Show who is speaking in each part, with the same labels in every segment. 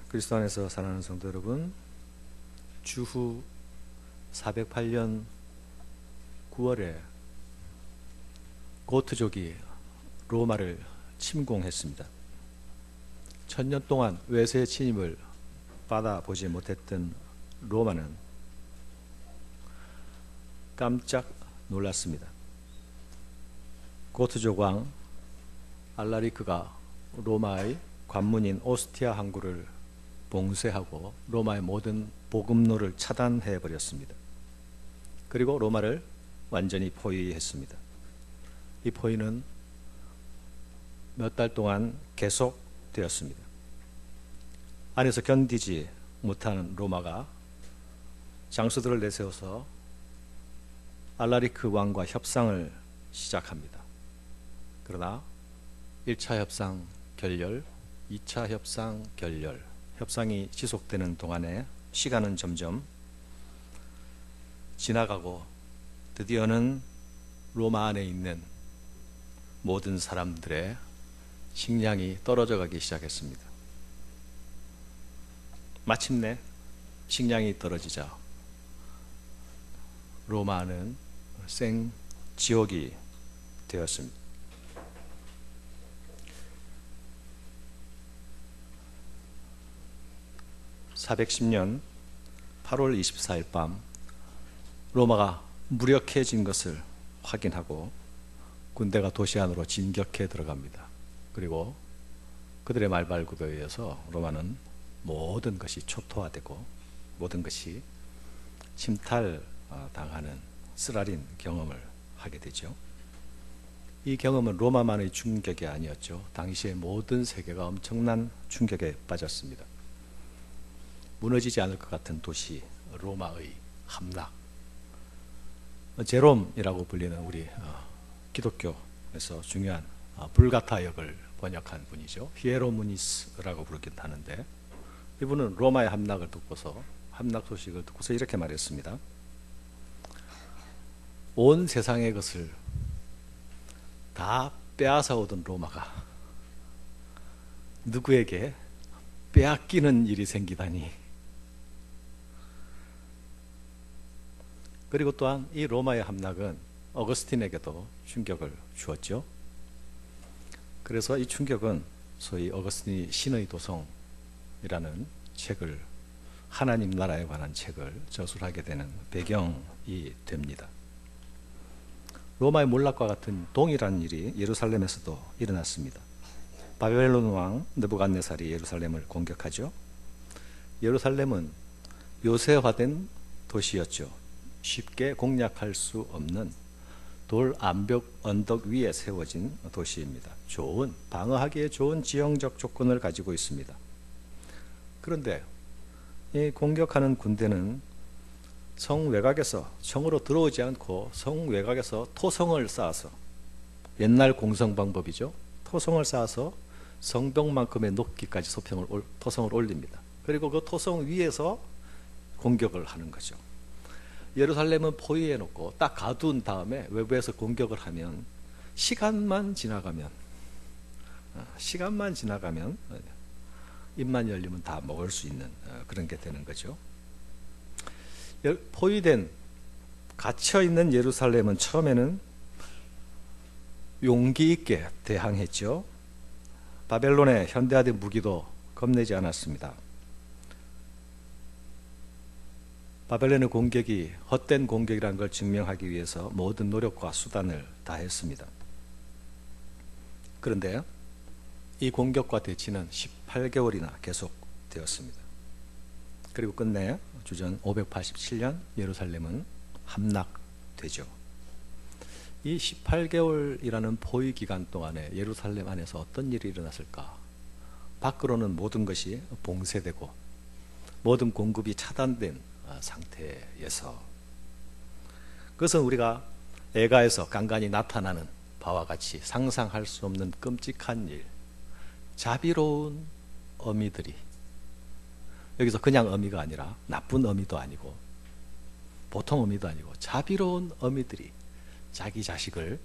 Speaker 1: 그리스도 안에서 사랑하는 성도 여러분, 주후 408년 9월에 고트족이 로마를 침공했습니다. 1000년 동안 외세의 침입을 받아보지 못했던 로마는 깜짝 놀랐습니다. 고트족 왕 알라리크가 로마의 관문인 오스티아 항구를 봉쇄하고 로마의 모든 보급로를 차단해 버렸습니다. 그리고 로마를 완전히 포위했습니다. 이 포위는 몇 달 동안 계속되었습니다. 안에서 견디지 못하는 로마가 장수들을 내세워서 알라리크 왕과 협상을 시작합니다. 그러나 1차 협상 결렬, 2차 협상 결렬, 협상이 지속되는 동안에 시간은 점점 지나가고 드디어는 로마 안에 있는 모든 사람들의 식량이 떨어져 가기 시작했습니다. 마침내 식량이 떨어지자 로마는 생지옥이 되었습니다. 410년 8월 24일 밤 로마가 무력해진 것을 확인하고 군대가 도시 안으로 진격해 들어갑니다. 그리고 그들의 말발굽에 의해서 로마는 모든 것이 초토화되고 모든 것이 침탈당하는 쓰라린 경험을 하게 되죠. 이 경험은 로마만의 충격이 아니었죠. 당시의 모든 세계가 엄청난 충격에 빠졌습니다. 무너지지 않을 것 같은 도시 로마의 함락, 제롬이라고 불리는 우리 기독교에서 중요한 불가타 역을 번역한 분이죠. 히에로무니스라고 부르긴 하는데, 이분은 로마의 함락을 듣고서, 함락 소식을 듣고서 이렇게 말했습니다. 온 세상의 것을 다 빼앗아 오던 로마가 누구에게 빼앗기는 일이 생기다니. 그리고 또한 이 로마의 함락은 어거스틴에게도 충격을 주었죠. 그래서 이 충격은 소위 어거스틴이 신의 도성이라는 책을, 하나님 나라에 관한 책을 저술하게 되는 배경이 됩니다. 로마의 몰락과 같은 동일한 일이 예루살렘에서도 일어났습니다. 바벨론 왕 느부갓네살이 예루살렘을 공격하죠. 예루살렘은 요새화된 도시였죠. 쉽게 공략할 수 없는 돌 암벽 언덕 위에 세워진 도시입니다. 방어하기에 좋은 지형적 조건을 가지고 있습니다. 그런데 이 공격하는 군대는 성 외곽에서 성으로 들어오지 않고 성 외곽에서 토성을 쌓아서, 옛날 공성 방법이죠. 토성을 쌓아서 성벽만큼의 높이까지 토성을 올립니다. 그리고 그 토성 위에서 공격을 하는 거죠. 예루살렘은 포위해 놓고 딱 가둔 다음에 외부에서 공격을 하면 시간만 지나가면 입만 열리면 다 먹을 수 있는 그런 게 되는 거죠. 포위된, 갇혀있는 예루살렘은 처음에는 용기 있게 대항했죠. 바벨론의 현대화된 무기도 겁내지 않았습니다. 바벨론의 공격이 헛된 공격이라는 걸 증명하기 위해서 모든 노력과 수단을 다했습니다. 그런데 이 공격과 대치는 18개월이나 계속되었습니다. 그리고 끝내 주전 587년 예루살렘은 함락되죠. 이 18개월이라는 포위 기간 동안에 예루살렘 안에서 어떤 일이 일어났을까? 밖으로는 모든 것이 봉쇄되고 모든 공급이 차단된 상태에서, 그것은 우리가 애가에서 간간히 나타나는 바와 같이 상상할 수 없는 끔찍한 일, 자비로운 어미들이, 여기서 그냥 어미가 아니라 나쁜 어미도 아니고 보통 어미도 아니고 자비로운 어미들이 자기 자식을,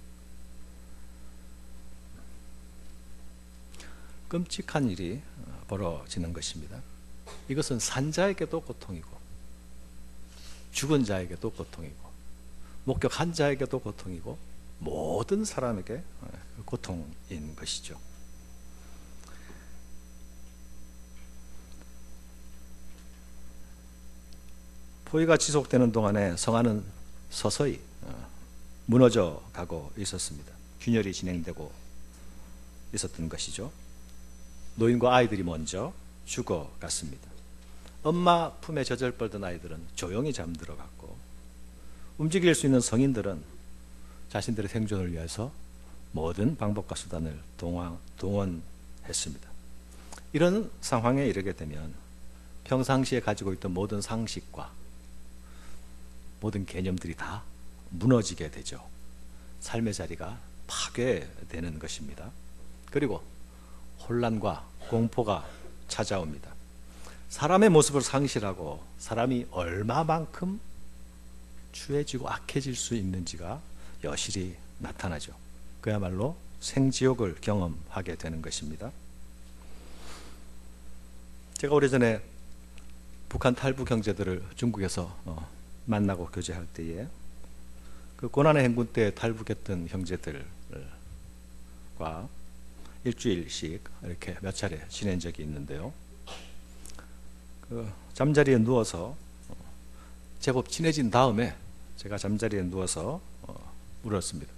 Speaker 1: 끔찍한 일이 벌어지는 것입니다. 이것은 산자에게도 고통이고 죽은 자에게도 고통이고 목격한 자에게도 고통이고 모든 사람에게 고통인 것이죠. 포위가 지속되는 동안에 성안은 서서히 무너져 가고 있었습니다. 균열이 진행되고 있었던 것이죠. 노인과 아이들이 먼저 죽어갔습니다. 엄마 품에 저절벌던 아이들은 조용히 잠들어갔고 움직일 수 있는 성인들은 자신들의 생존을 위해서 모든 방법과 수단을 동원했습니다. 이런 상황에 이르게 되면 평상시에 가지고 있던 모든 상식과 모든 개념들이 다 무너지게 되죠. 삶의 자리가 파괴되는 것입니다. 그리고 혼란과 공포가 찾아옵니다. 사람의 모습을 상실하고 사람이 얼마만큼 추해지고 악해질 수 있는지가 여실히 나타나죠. 그야말로 생지옥을 경험하게 되는 것입니다. 제가 오래전에 북한 탈북 형제들을 중국에서 만나고 교제할 때에 그 고난의 행군 때 탈북했던 형제들과 일주일씩 이렇게 몇 차례 지낸 적이 있는데요. 그 잠자리에 누워서 제법 친해진 다음에 제가 잠자리에 누워서 울었습니다.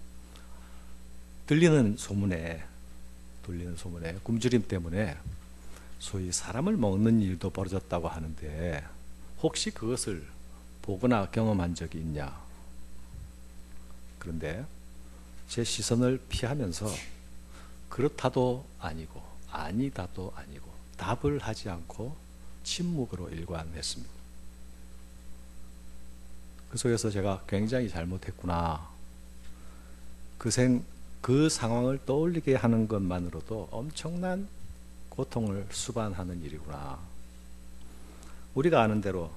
Speaker 1: 들리는 소문에 굶주림 때문에 소위 사람을 먹는 일도 벌어졌다고 하는데 혹시 그것을 보거나 경험한 적이 있냐? 그런데 제 시선을 피하면서 그렇다도 아니고 아니다도 아니고 답을 하지 않고 침묵으로 일관했습니다. 그 속에서 제가 굉장히 잘못했구나. 그 상황을 떠올리게 하는 것만으로도 엄청난 고통을 수반하는 일이구나. 우리가 아는 대로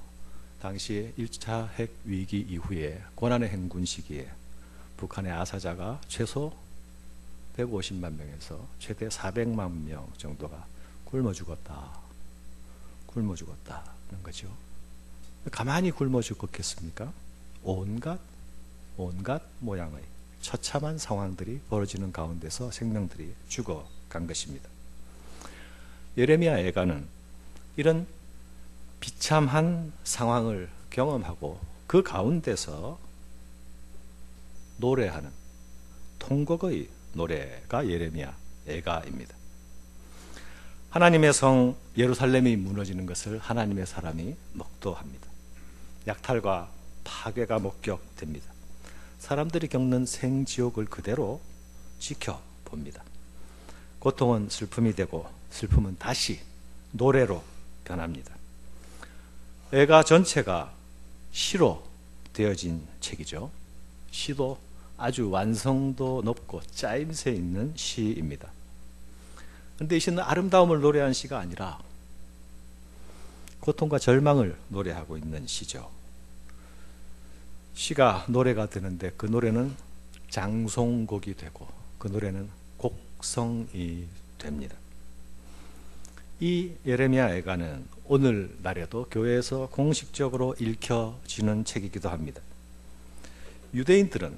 Speaker 1: 당시 1차 핵 위기 이후에 고난의 행군 시기에 북한의 아사자가 최소 150만 명에서 최대 400만 명 정도가 굶어 죽었다는 거죠. 가만히 굶어 죽었겠습니까? 온갖 모양의 처참한 상황들이 벌어지는 가운데서 생명들이 죽어간 것입니다. 예레미야 애가는 이런 비참한 상황을 경험하고 그 가운데서 노래하는 통곡의 노래가 예레미야 애가입니다. 하나님의 성 예루살렘이 무너지는 것을 하나님의 사람이 목도합니다. 약탈과 파괴가 목격됩니다. 사람들이 겪는 생지옥을 그대로 지켜봅니다. 고통은 슬픔이 되고 슬픔은 다시 노래로 변합니다. 애가 전체가 시로 되어진 책이죠. 시도 아주 완성도 높고 짜임새 있는 시입니다. 그런데 이 시는 아름다움을 노래한 시가 아니라 고통과 절망을 노래하고 있는 시죠. 시가 노래가 되는데 그 노래는 장송곡이 되고 그 노래는 곡성이 됩니다. 이 예레미야 애가는 오늘날에도 교회에서 공식적으로 읽혀지는 책이기도 합니다. 유대인들은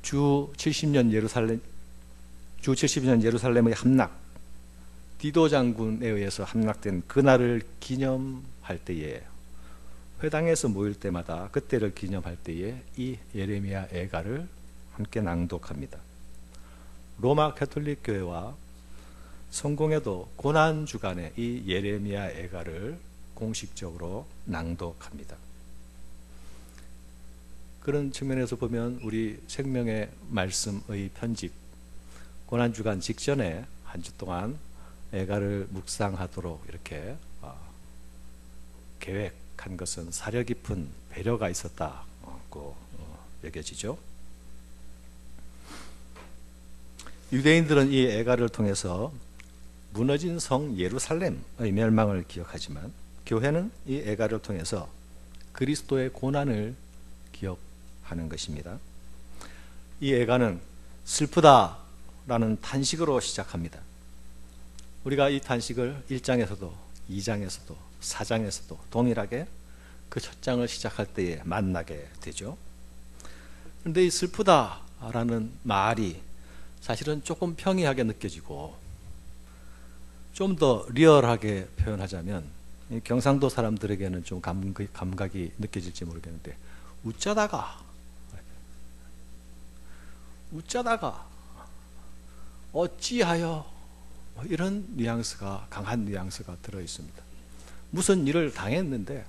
Speaker 1: 주 70년 예루살렘의 함락, 디도 장군에 의해서 함락된 그날을 기념할 때에 회당에서 모일 때마다 그때를 기념할 때에 이 예레미야 애가를 함께 낭독합니다. 로마 가톨릭 교회와 성공회도 고난 주간에 이 예레미야 애가를 공식적으로 낭독합니다. 그런 측면에서 보면 우리 생명의 말씀의 편집, 고난 주간 직전에 한 주 동안 애가를 묵상하도록 이렇게 계획한 것은 사려 깊은 배려가 있었다고 여겨지죠. 유대인들은 이 애가를 통해서 무너진 성 예루살렘의 멸망을 기억하지만 교회는 이 애가를 통해서 그리스도의 고난을 기억하는 것입니다. 이 애가는 슬프다라는 탄식으로 시작합니다. 우리가 이 탄식을 1장에서도 2장에서도 4장에서도 동일하게 그 첫 장을 시작할 때에 만나게 되죠. 그런데 이 슬프다라는 말이 사실은 조금 평이하게 느껴지고, 좀 더 리얼하게 표현하자면 경상도 사람들에게는 좀 감각이 느껴질지 모르겠는데, 웃자다가 어찌하여, 이런 뉘앙스가, 강한 뉘앙스가 들어 있습니다. 무슨 일을 당했는데,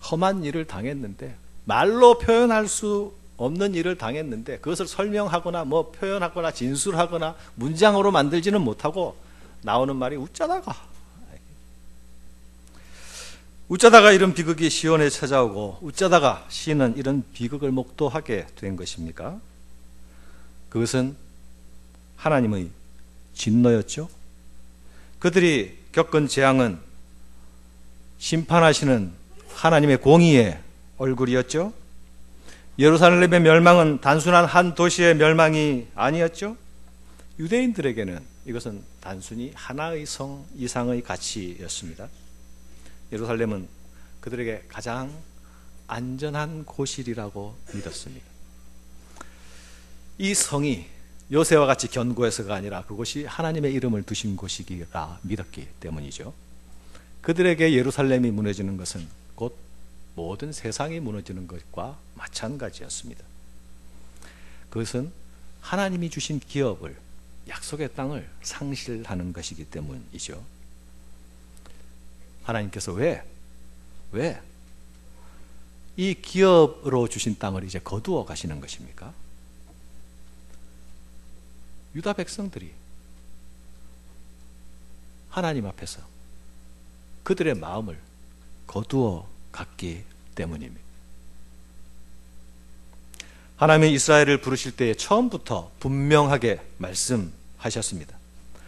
Speaker 1: 험한 일을 당했는데, 말로 표현할 수 없는 일을 당했는데 그것을 설명하거나 뭐 표현하거나 진술하거나 문장으로 만들지는 못하고 나오는 말이 웃자다가 이런 비극이 시온에 찾아오고, 웃자다가 시인은 이런 비극을 목도하게 된 것입니까? 그것은 하나님의 진노였죠. 그들이 겪은 재앙은 심판하시는 하나님의 공의의 얼굴이었죠. 예루살렘의 멸망은 단순한 한 도시의 멸망이 아니었죠. 유대인들에게는 이것은 단순히 하나의 성 이상의 가치였습니다. 예루살렘은 그들에게 가장 안전한 곳이라고 믿었습니다. 이 성이 요새와 같이 견고해서가 아니라 그곳이 하나님의 이름을 두신 곳이라 믿었기 때문이죠. 그들에게 예루살렘이 무너지는 것은 곧 모든 세상이 무너지는 것과 마찬가지였습니다. 그것은 하나님이 주신 기업을, 약속의 땅을 상실하는 것이기 때문이죠. 하나님께서 왜 이 기업으로 주신 땅을 이제 거두어 가시는 것입니까? 유다 백성들이 하나님 앞에서 그들의 마음을 거두어 갔기 때문입니다. 하나님이 이스라엘을 부르실 때에 처음부터 분명하게 말씀하셨습니다.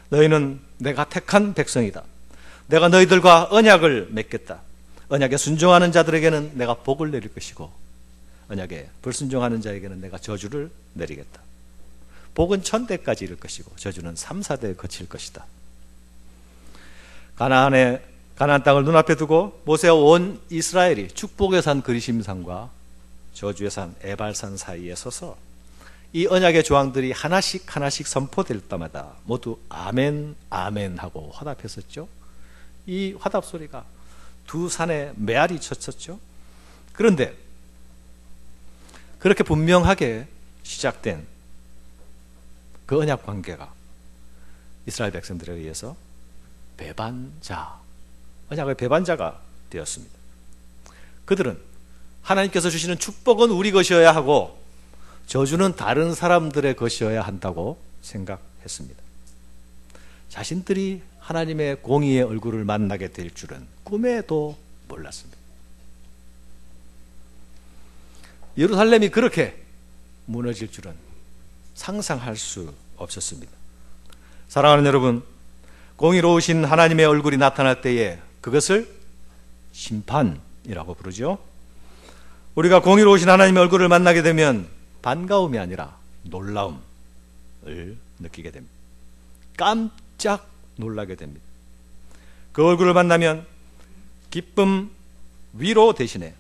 Speaker 1: 너희는 내가 택한 백성이다. 내가 너희들과 언약을 맺겠다. 언약에 순종하는 자들에게는 내가 복을 내릴 것이고, 언약에 불순종하는 자에게는 내가 저주를 내리겠다. 복은 1000대까지 이를 것이고 저주는 3, 4대에 그칠 것이다. 가나안 땅을 눈앞에 두고 모세와 온 이스라엘이 축복의 산 그리심산과 저주의 산 에발산 사이에 서서 이 언약의 조항들이 하나씩 선포될 때마다 모두 아멘 아멘 하고 화답했었죠. 이 화답 소리가 두 산에 메아리 쳤었죠. 그런데 그렇게 분명하게 시작된 그 언약 관계가 이스라엘 백성들에 의해서 언약의 배반자가 되었습니다. 그들은 하나님께서 주시는 축복은 우리 것이어야 하고 저주는 다른 사람들의 것이어야 한다고 생각했습니다. 자신들이 하나님의 공의의 얼굴을 만나게 될 줄은 꿈에도 몰랐습니다. 예루살렘이 그렇게 무너질 줄은 상상할 수 없었습니다. 사랑하는 여러분, 공의로우신 하나님의 얼굴이 나타날 때에 그것을 심판이라고 부르죠. 우리가 공의로우신 하나님의 얼굴을 만나게 되면 반가움이 아니라 놀라움을 느끼게 됩니다. 깜짝 놀라게 됩니다. 그 얼굴을 만나면 기쁨, 위로 대신에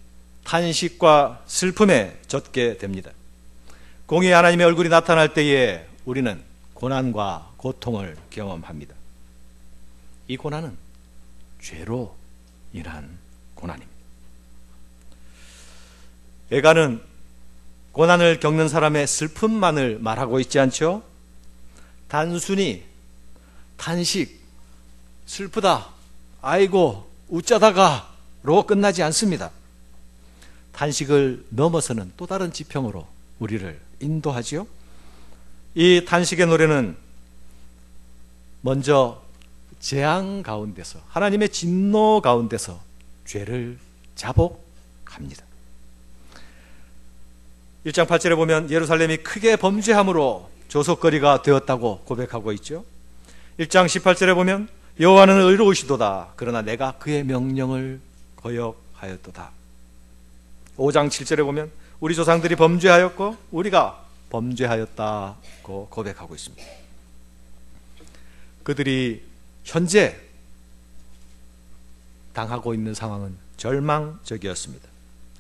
Speaker 1: 탄식과 슬픔에 젖게 됩니다. 공의의 하나님의 얼굴이 나타날 때에 우리는 고난과 고통을 경험합니다. 이 고난은 죄로 인한 고난입니다. 애가는 고난을 겪는 사람의 슬픔만을 말하고 있지 않죠? 단순히 탄식, 슬프다, 아이고, 웃자다가로 끝나지 않습니다. 탄식을 넘어서는 또 다른 지평으로 우리를 인도하지요. 이 탄식의 노래는 먼저 재앙 가운데서, 하나님의 진노 가운데서 죄를 자복합니다. 1장 8절에 보면 예루살렘이 크게 범죄함으로 조속거리가 되었다고 고백하고 있죠. 1장 18절에 보면 여호와는 의로우시도다. 그러나 내가 그의 명령을 거역하였도다. 5장 7절에 보면 우리 조상들이 범죄하였고 우리가 범죄하였다고 고백하고 있습니다. 그들이 현재 당하고 있는 상황은 절망적이었습니다.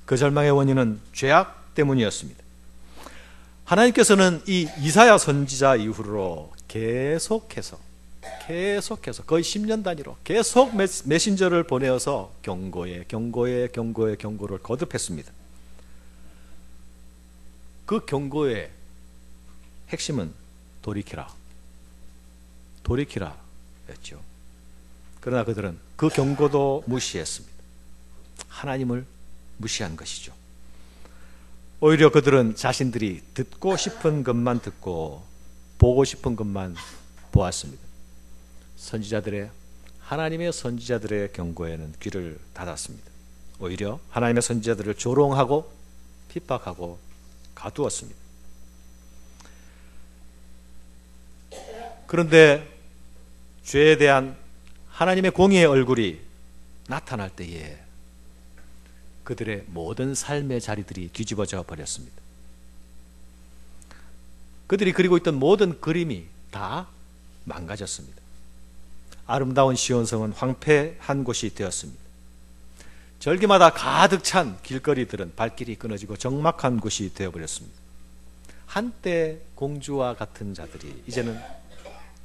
Speaker 1: 그 절망의 원인은 죄악 때문이었습니다. 하나님께서는 이 이사야 선지자 이후로 계속해서 거의 10년 단위로 계속 메신저를 보내어서 경고를 거듭했습니다. 그 경고의 핵심은 돌이키라였죠. 그러나 그들은 그 경고도 무시했습니다. 하나님을 무시한 것이죠. 오히려 그들은 자신들이 듣고 싶은 것만 듣고 보고 싶은 것만 보았습니다. 하나님의 선지자들의 경고에는 귀를 닫았습니다. 오히려 하나님의 선지자들을 조롱하고 핍박하고 가두었습니다. 그런데 죄에 대한 하나님의 공의의 얼굴이 나타날 때에 그들의 모든 삶의 자리들이 뒤집어져 버렸습니다. 그들이 그리고 있던 모든 그림이 다 망가졌습니다. 아름다운 시온성은 황폐한 곳이 되었습니다. 절기마다 가득 찬 길거리들은 발길이 끊어지고 적막한 곳이 되어버렸습니다. 한때 공주와 같은 자들이 이제는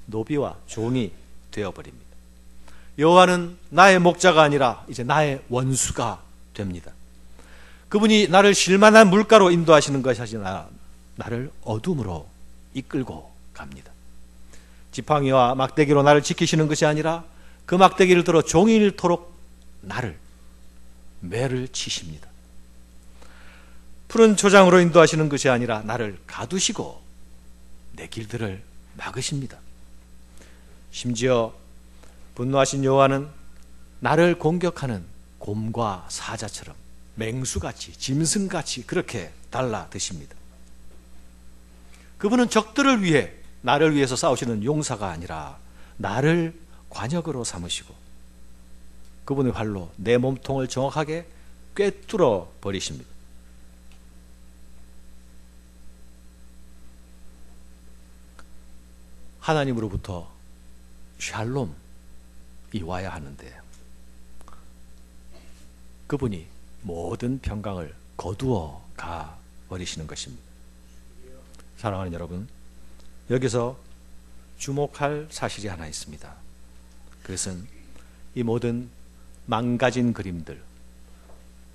Speaker 1: 노비와 종이 되어버립니다. 여호와는 나의 목자가 아니라 이제 나의 원수가 됩니다. 그분이 나를 쉴만한 물가로 인도하시는 것이 아니라 나를 어둠으로 이끌고 갑니다. 지팡이와 막대기로 나를 지키시는 것이 아니라 그 막대기를 들어 종일토록 나를 매를 치십니다. 푸른 초장으로 인도하시는 것이 아니라 나를 가두시고 내 길들을 막으십니다. 심지어 분노하신 여호와는 나를 공격하는 곰과 사자처럼 맹수같이 짐승같이 그렇게 달라드십니다. 그분은 적들을 위해 나를 위해서 싸우시는 용사가 아니라 나를 관역으로 삼으시고 그분의 활로 내 몸통을 정확하게 꿰뚫어 버리십니다. 하나님으로부터 샬롬이 와야 하는데 그분이 모든 평강을 거두어 가 버리시는 것입니다. 사랑하는 여러분, 여기서 주목할 사실이 하나 있습니다. 그것은 이 모든 망가진 그림들,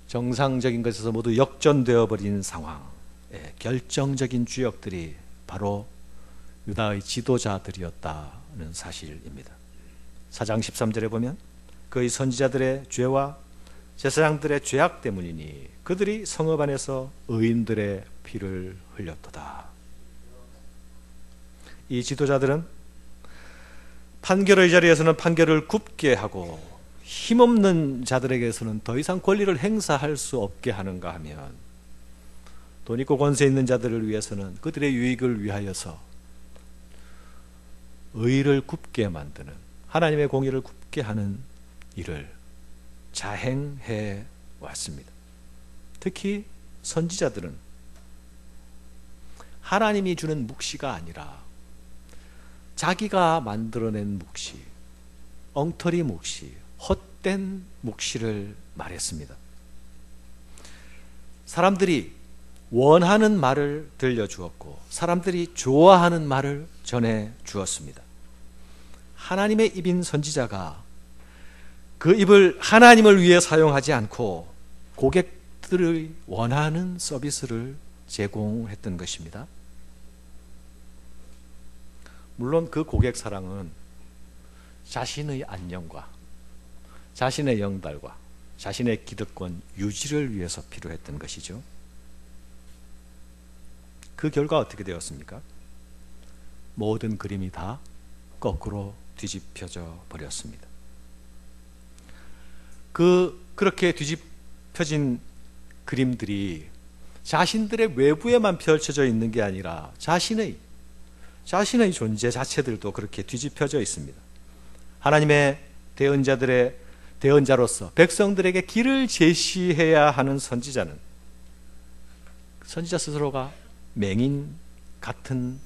Speaker 1: 정상적인 것에서 모두 역전되어 버린 상황의 결정적인 주역들이 바로 유다의 지도자들이었다는 사실입니다. 4장 13절에 보면 그의 선지자들의 죄와 제사장들의 죄악 때문이니 그들이 성읍 안에서 의인들의 피를 흘렸도다. 이 지도자들은 판결의 자리에서는 판결을 굽게 하고 힘없는 자들에게서는 더 이상 권리를 행사할 수 없게 하는가 하면 돈 있고 권세 있는 자들을 위해서는 그들의 유익을 위하여서 의를 굽게 만드는 하나님의 공의를 굽게 하는 일을 자행해 왔습니다. 특히 선지자들은 하나님이 주는 묵시가 아니라 자기가 만들어낸 묵시, 엉터리 묵시, 헛된 묵시를 말했습니다. 사람들이 원하는 말을 들려주었고 사람들이 좋아하는 말을 전해주었습니다. 하나님의 입인 선지자가 그 입을 하나님을 위해 사용하지 않고 고객들의 원하는 서비스를 제공했던 것입니다. 물론 그 고객 사랑은 자신의 안녕과 자신의 영달과 자신의 기득권 유지를 위해서 필요했던 것이죠. 그 결과 어떻게 되었습니까? 모든 그림이 다 거꾸로 뒤집혀져 버렸습니다. 그렇게 뒤집혀진 그림들이 자신들의 외부에만 펼쳐져 있는 게 아니라 자신의 존재 자체들도 그렇게 뒤집혀져 있습니다. 하나님의 대언자로서 백성들에게 길을 제시해야 하는 선지자 스스로가 맹인 같은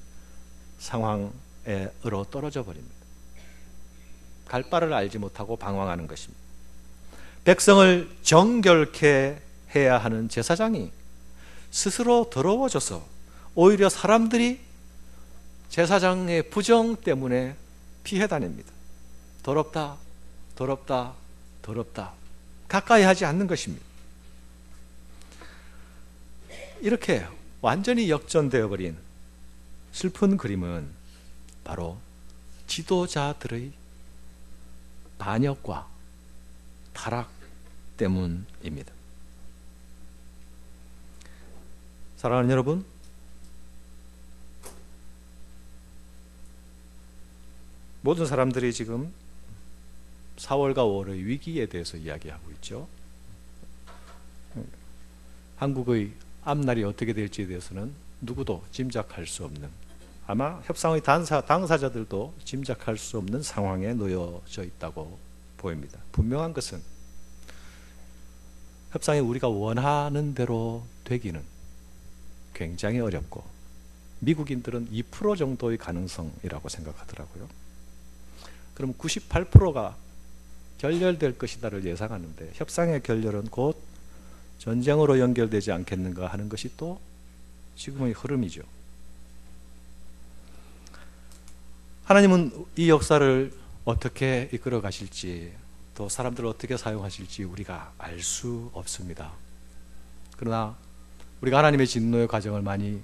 Speaker 1: 상황으로 떨어져 버립니다. 갈 바를 알지 못하고 방황하는 것입니다. 백성을 정결케 해야 하는 제사장이 스스로 더러워져서 오히려 사람들이 제사장의 부정 때문에 피해 다닙니다. 더럽다, 더럽다, 더럽다. 가까이 하지 않는 것입니다. 이렇게 완전히 역전되어 버린 슬픈 그림은 바로 지도자들의 반역과 타락 때문입니다. 사랑하는 여러분, 모든 사람들이 지금 4월과 5월의 위기에 대해서 이야기하고 있죠. 한국의 앞날이 어떻게 될지에 대해서는 누구도 짐작할 수 없는, 아마 협상의 당사자들도 짐작할 수 없는 상황에 놓여져 있다고 보입니다. 분명한 것은 협상이 우리가 원하는 대로 되기는 굉장히 어렵고, 미국인들은 2% 정도의 가능성이라고 생각하더라고요. 그럼 98%가 결렬될 것이다를 예상하는데, 협상의 결렬은 곧 전쟁으로 연결되지 않겠는가 하는 것이 또 지금의 흐름이죠. 하나님은 이 역사를 어떻게 이끌어 가실지, 또 사람들을 어떻게 사용하실지 우리가 알 수 없습니다. 그러나 우리가 하나님의 진노의 과정을 많이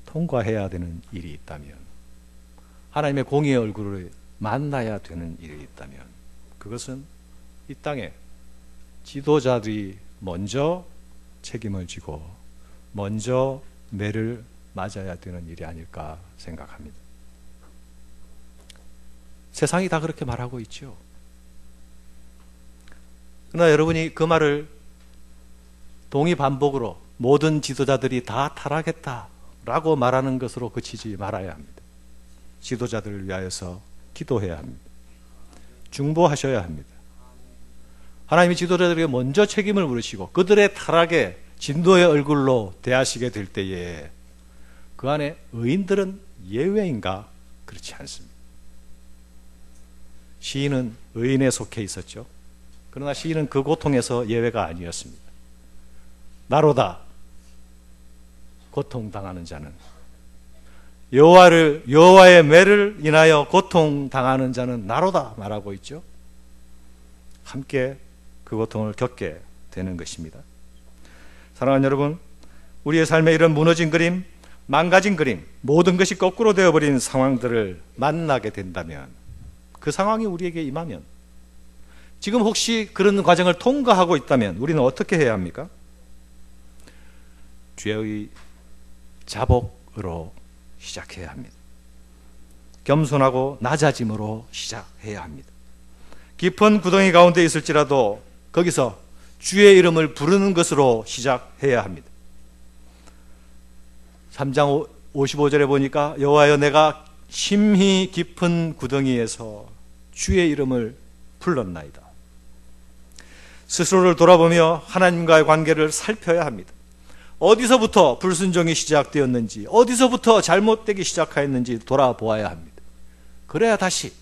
Speaker 1: 통과해야 되는 일이 있다면, 하나님의 공의의 얼굴을 만나야 되는 일이 있다면, 그것은 이 땅에 지도자들이 먼저 책임을 지고 먼저 매를 맞아야 되는 일이 아닐까 생각합니다. 세상이 다 그렇게 말하고 있죠. 그러나 여러분이 그 말을 동의 반복으로 모든 지도자들이 다 타락했다라고 말하는 것으로 그치지 말아야 합니다. 지도자들을 위하여서 기도해야 합니다. 중보하셔야 합니다. 하나님이 지도자들에게 먼저 책임을 물으시고 그들의 타락에 진노의 얼굴로 대하시게 될 때에 그 안에 의인들은 예외인가? 그렇지 않습니다. 시인은 의인에 속해 있었죠. 그러나 시인은 그 고통에서 예외가 아니었습니다. 나로다 고통당하는 자는, 여호와의 매를 인하여 고통당하는 자는 나로다 말하고 있죠. 함께 그 고통을 겪게 되는 것입니다. 사랑하는 여러분, 우리의 삶에 이런 무너진 그림, 망가진 그림, 모든 것이 거꾸로 되어버린 상황들을 만나게 된다면, 그 상황이 우리에게 임하면, 지금 혹시 그런 과정을 통과하고 있다면 우리는 어떻게 해야 합니까? 죄의 자복으로 시작해야 합니다. 겸손하고 낮아짐으로 시작해야 합니다. 깊은 구덩이 가운데 있을지라도 거기서 주의 이름을 부르는 것으로 시작해야 합니다. 3장 55절에 보니까 여호와여 내가 심히 깊은 구덩이에서 주의 이름을 불렀나이다. 스스로를 돌아보며 하나님과의 관계를 살펴야 합니다. 어디서부터 불순종이 시작되었는지, 어디서부터 잘못되기 시작하였는지 돌아보아야 합니다. 그래야 다시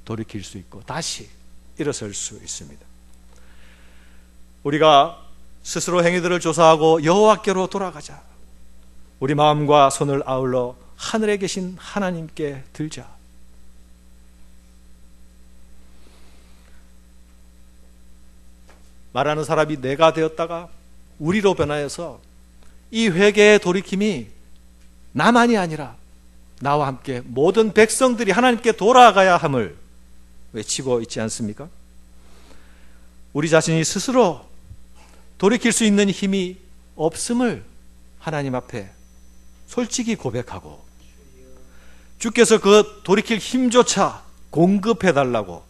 Speaker 1: 돌이킬 수 있고 다시 일어설 수 있습니다. 우리가 스스로 행위들을 조사하고 여호와께로 돌아가자. 우리 마음과 손을 아울러 하늘에 계신 하나님께 들자. 말하는 사람이 내가 되었다가 우리로 변하여서 이 회개의 돌이킴이 나만이 아니라 나와 함께 모든 백성들이 하나님께 돌아가야 함을 외치고 있지 않습니까? 우리 자신이 스스로 돌이킬 수 있는 힘이 없음을 하나님 앞에 솔직히 고백하고, 주께서 그 돌이킬 힘조차 공급해달라고,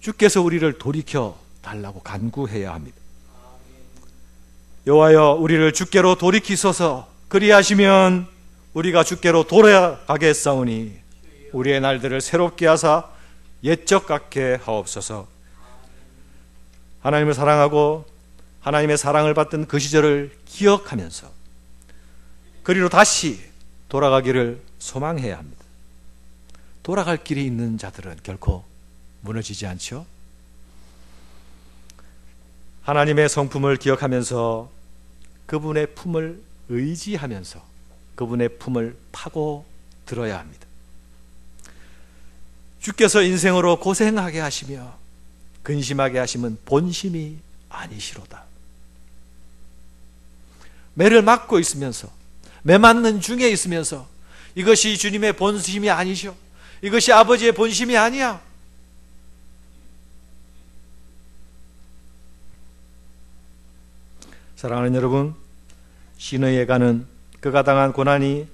Speaker 1: 주께서 우리를 돌이켜 달라고 간구해야 합니다. 여호와여 우리를 주께로 돌이키소서. 그리하시면 우리가 주께로 돌아가겠사오니 우리의 날들을 새롭게 하사 옛적 같게 하옵소서. 하나님을 사랑하고 하나님의 사랑을 받던 그 시절을 기억하면서 그리로 다시 돌아가기를 소망해야 합니다. 돌아갈 길이 있는 자들은 결코 무너지지 않죠? 하나님의 성품을 기억하면서 그분의 품을 의지하면서 그분의 품을 파고 들어야 합니다. 주께서 인생으로 고생하게 하시며 근심하게 하심은 본심이 아니시로다. 매를 맞고 있으면서 매 맞는 중에 있으면서 이것이 주님의 본심이 아니셔. 이것이 아버지의 본심이 아니야. 사랑하는 여러분, 시므에가는 그가 당한 고난이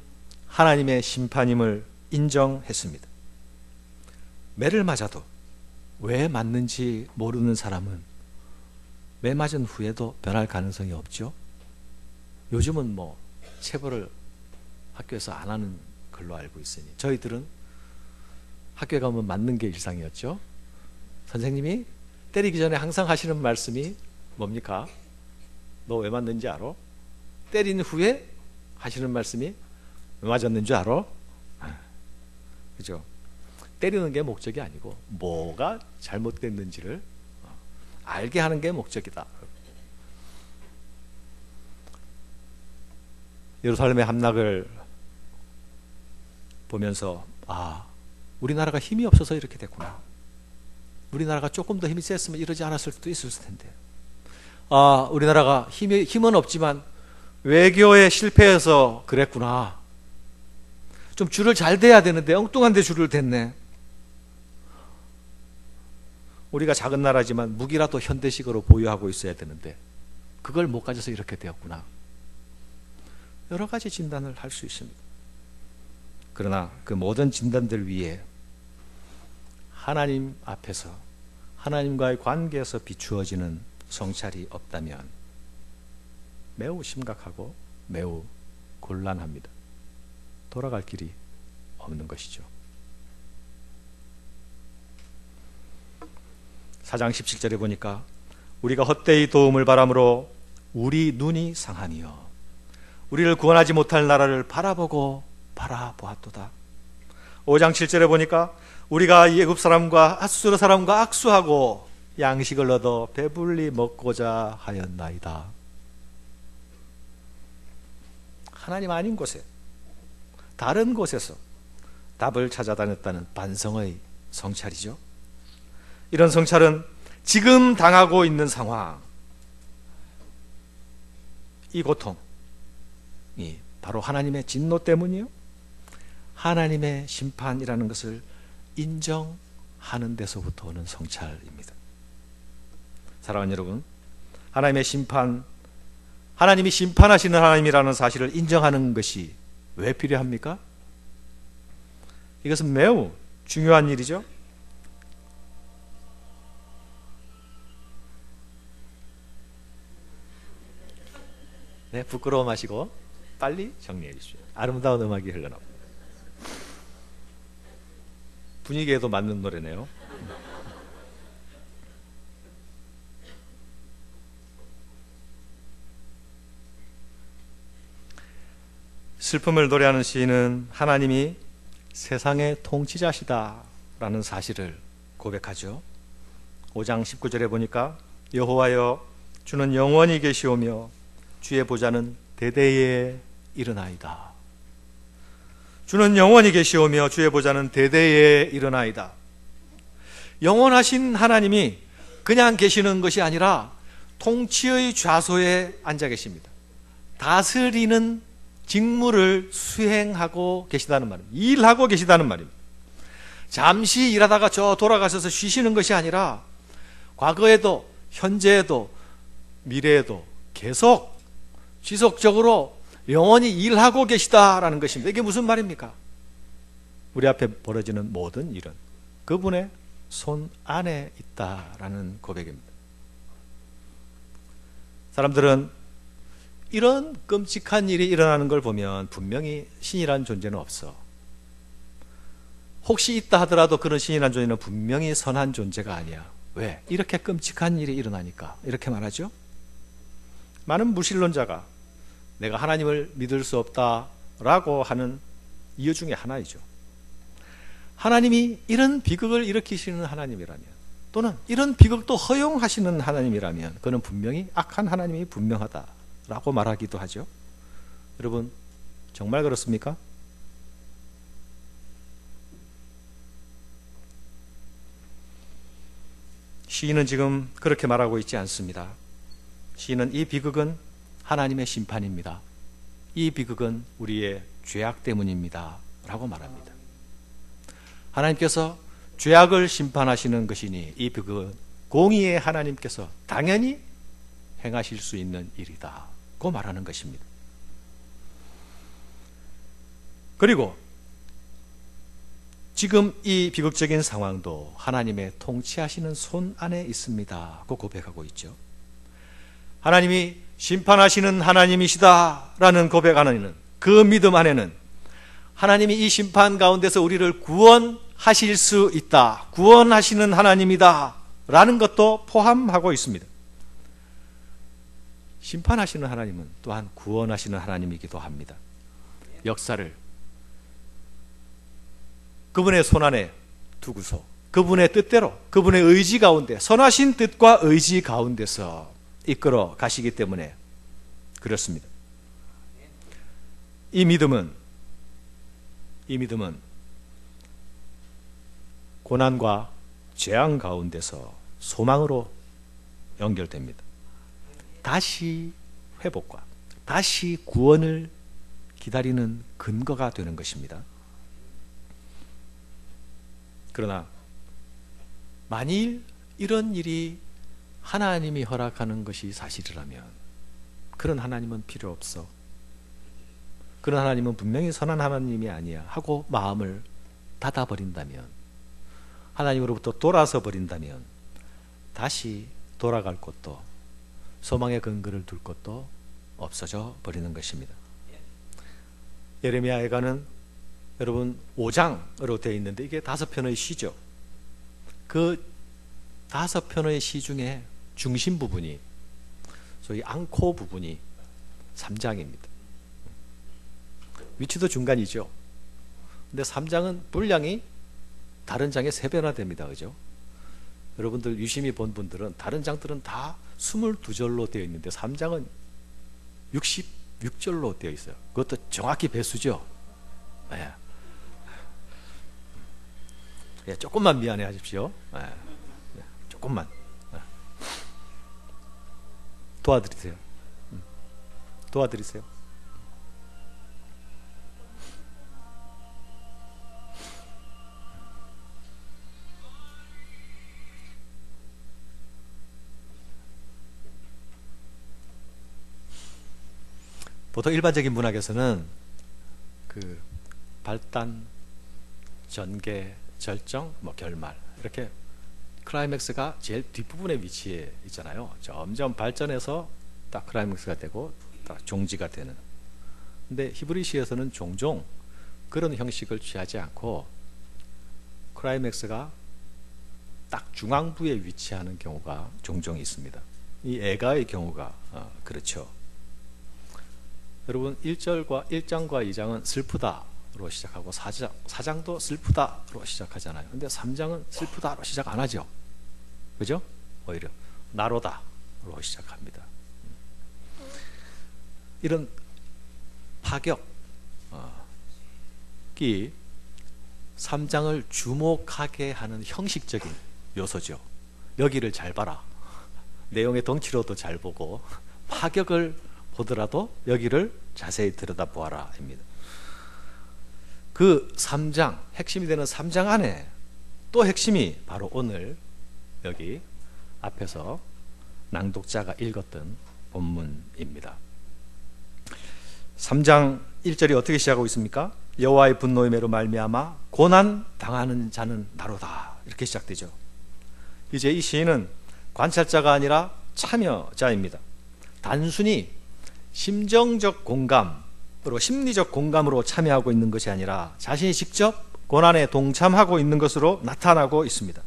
Speaker 1: 하나님의 심판임을 인정했습니다. 매를 맞아도 왜 맞는지 모르는 사람은 매 맞은 후에도 변할 가능성이 없죠. 요즘은 체벌을 학교에서 안 하는 걸로 알고 있으니 저희들은 학교에 가면 맞는 게 일상이었죠. 선생님이 때리기 전에 항상 하시는 말씀이 뭡니까? 너 왜 맞는지 알아? 때린 후에 하시는 말씀이 왜 맞았는 줄 알아? 그죠? 때리는 게 목적이 아니고 뭐가 잘못됐는지를 알게 하는 게 목적이다. 예루살렘의 함락을 보면서 우리나라가 힘이 없어서 이렇게 됐구나. 우리나라가 조금 더 힘이 셌으면 이러지 않았을 수도 있을 텐데. 우리나라가 힘은 없지만 외교에 실패해서 그랬구나. 좀 줄을 잘 대야 되는데 엉뚱한 데 줄을 댔네. 우리가 작은 나라지만 무기라도 현대식으로 보유하고 있어야 되는데 그걸 못 가져서 이렇게 되었구나. 여러 가지 진단을 할 수 있습니다. 그러나 그 모든 진단들 위에 하나님 앞에서 하나님과의 관계에서 비추어지는 성찰이 없다면 매우 심각하고 매우 곤란합니다. 돌아갈 길이 없는 것이죠. 4장 17절에 보니까 우리가 헛되이 도움을 바람으로 우리 눈이 상하니요 우리를 구원하지 못할 나라를 바라보고 바라보았도다. 5장 7절에 보니까 우리가 애굽 사람과 아수르 사람과 악수하고 양식을 얻어 배불리 먹고자 하였나이다. 하나님 아닌 곳에 다른 곳에서 답을 찾아다녔다는 반성의 성찰이죠. 이런 성찰은 지금 당하고 있는 상황, 이 고통이 바로 하나님의 진노 때문이요 하나님의 심판이라는 것을 인정하는 데서부터 오는 성찰입니다. 사랑하는 여러분, 하나님의 심판, 하나님이 심판하시는 하나님이라는 사실을 인정하는 것이 왜 필요합니까? 이것은 매우 중요한 일이죠. 네, 부끄러워 마시고 빨리 정리해 주십시오. 아름다운 음악이 흘러나옵니다. 분위기에도 맞는 노래네요. 슬픔을 노래하는 시인은 하나님이 세상의 통치자시다라는 사실을 고백하죠. 5장 19절에 보니까 여호와여 주는 영원히 계시오며 주의 보좌는 대대에 일어나이다. 주는 영원히 계시오며 주의 보좌는 대대에 일어나이다. 영원하신 하나님이 그냥 계시는 것이 아니라 통치의 좌소에 앉아 계십니다. 다스리는 직무를 수행하고 계시다는 말입니다. 일하고 계시다는 말입니다. 잠시 일하다가 돌아가셔서 쉬시는 것이 아니라 과거에도 현재에도 미래에도 계속 지속적으로 영원히 일하고 계시다라는 것입니다. 이게 무슨 말입니까? 우리 앞에 벌어지는 모든 일은 그분의 손 안에 있다라는 고백입니다. 사람들은 이런 끔찍한 일이 일어나는 걸 보면 분명히 신이라는 존재는 없어. 혹시 있다 하더라도 그런 신이라는 존재는 분명히 선한 존재가 아니야. 왜? 이렇게 끔찍한 일이 일어나니까 이렇게 말하죠. 많은 무신론자가 내가 하나님을 믿을 수 없다라고 하는 이유 중에 하나이죠. 하나님이 이런 비극을 일으키시는 하나님이라면, 또는 이런 비극도 허용하시는 하나님이라면 그는 분명히 악한 하나님이 분명하다라고 말하기도 하죠. 여러분, 정말 그렇습니까? 시인은 지금 그렇게 말하고 있지 않습니다. 시인은 이 비극은 하나님의 심판입니다. 이 비극은 우리의 죄악 때문입니다 라고 말합니다. 하나님께서 죄악을 심판하시는 것이니 이 비극은 공의의 하나님께서 당연히 행하실 수 있는 일이다 고 말하는 것입니다. 그리고 지금 이 비극적인 상황도 하나님의 통치하시는 손 안에 있습니다 고 고백하고 있죠. 하나님이 심판하시는 하나님이시다라는 고백 안에는, 그 믿음 안에는 하나님이 이 심판 가운데서 우리를 구원하실 수 있다, 구원하시는 하나님이다 라는 것도 포함하고 있습니다. 심판하시는 하나님은 또한 구원하시는 하나님이기도 합니다. 역사를 그분의 손안에 두고서 그분의 뜻대로, 그분의 의지 가운데, 선하신 뜻과 의지 가운데서 이끌어 가시기 때문에 그렇습니다. 이 믿음은 고난과 재앙 가운데서 소망으로 연결됩니다. 다시 회복과 다시 구원을 기다리는 근거가 되는 것입니다. 그러나 만일 이런 일이 하나님이 허락하는 것이 사실이라면 그런 하나님은 필요 없어, 그런 하나님은 분명히 선한 하나님이 아니야 하고 마음을 닫아버린다면, 하나님으로부터 돌아서 버린다면 다시 돌아갈 곳도 소망의 근거를 둘 곳도 없어져 버리는 것입니다. 예레미야에가는 여러분 5장으로 되어 있는데 이게 5편의 시죠. 그 5편의 시 중에 중심 부분이, 소위 앙코 부분이 3장입니다. 위치도 중간이죠. 근데 3장은 분량이 다른 장의 3배나 됩니다. 그죠? 여러분들 유심히 본 분들은 다른 장들은 다 22절로 되어 있는데 3장은 66절로 되어 있어요. 그것도 정확히 배수죠. 네. 예, 조금만 미안해 하십시오. 예, 조금만 도와드리세요. 도와드리세요. 보통 일반적인 문학에서는 그 발단, 전개, 절정, 결말, 이렇게 클라이맥스가 제일 뒷부분에 위치해 있잖아요. 점점 발전해서 딱 클라이맥스가 되고 딱 종지가 되는. 근데 히브리 시에서는 종종 그런 형식을 취하지 않고 클라이맥스가 딱 중앙부에 위치하는 경우가 종종 있습니다. 이 에가의 경우가 그렇죠. 여러분 1장과 2장은 슬프다로 시작하고 4장도 슬프다로 시작하잖아요. 근데 3장은 슬프다로 시작 안 하죠. 그죠? 오히려 나로다로 시작합니다. 이런 파격이 3장을 주목하게 하는 형식적인 요소죠. 여기를 잘 봐라. 내용의 덩치로도 잘 보고 파격을 보더라도 여기를 자세히 들여다보아라 입니다. 그 3장, 핵심이 되는 3장 안에 또 핵심이 바로 오늘 여기 앞에서 낭독자가 읽었던 본문입니다. 3장 1절이 어떻게 시작하고 있습니까? 여호와의 분노임으로 말미암아 고난 당하는 자는 나로다, 이렇게 시작되죠. 이제 이 시인은 관찰자가 아니라 참여자입니다. 단순히 심정적 공감으로, 심리적 공감으로 참여하고 있는 것이 아니라 자신이 직접 고난에 동참하고 있는 것으로 나타나고 있습니다.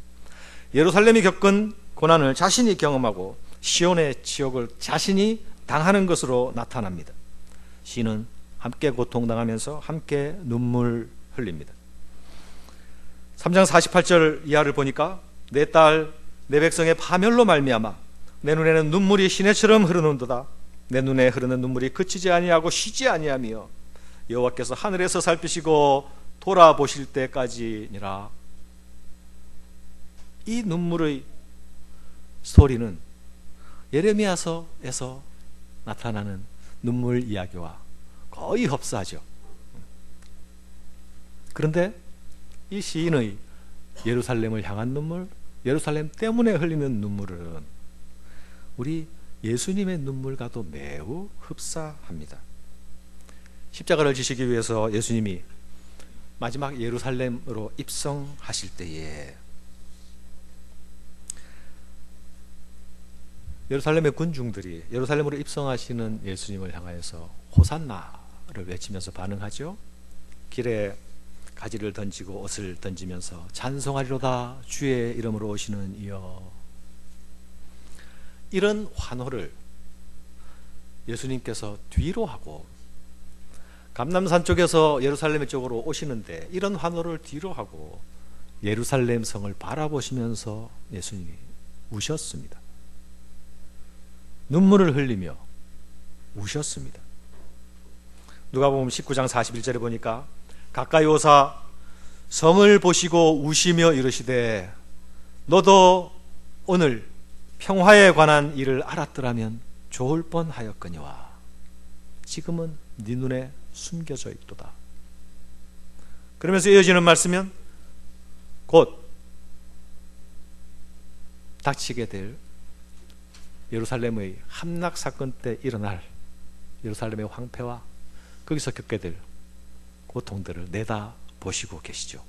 Speaker 1: 예루살렘이 겪은 고난을 자신이 경험하고 시온의 지옥을 자신이 당하는 것으로 나타납니다. 시인은 함께 고통당하면서 함께 눈물 흘립니다. 3장 48절 이하를 보니까 내 딸 내 백성의 파멸로 말미암아 내 눈에는 눈물이 시내처럼 흐르는도다. 내 눈에 흐르는 눈물이 그치지 아니하고 쉬지 아니하며 여호와께서 하늘에서 살피시고 돌아보실 때까지니라. 이 눈물의 소리는 예레미야서에서 나타나는 눈물 이야기와 거의 흡사하죠. 그런데 이 시인의 예루살렘을 향한 눈물, 예루살렘 때문에 흘리는 눈물은 우리 예수님의 눈물과도 매우 흡사합니다. 십자가를 지시기 위해서 예수님이 마지막 예루살렘으로 입성하실 때에 예루살렘의 군중들이 예루살렘으로 입성하시는 예수님을 향하여서 호산나를 외치면서 반응하죠. 길에 가지를 던지고 옷을 던지면서 찬송하리로다 주의 이름으로 오시는 이여. 이런 환호를 예수님께서 뒤로 하고 감람산 쪽에서 예루살렘 쪽으로 오시는데 이런 환호를 뒤로 하고 예루살렘 성을 바라보시면서 예수님이 우셨습니다. 눈물을 흘리며 우셨습니다. 누가복음 19장 41절에 보니까 가까이 오사 성을 보시고 우시며 이르시되 너도 오늘 평화에 관한 일을 알았더라면 좋을 뻔하였거니와 지금은 네 눈에 숨겨져 있도다. 그러면서 이어지는 말씀은 곧 닥치게 될 예루살렘의 함락 사건 때 일어날 예루살렘의 황폐와 거기서 겪게 될 고통들을 내다 보시고 계시죠.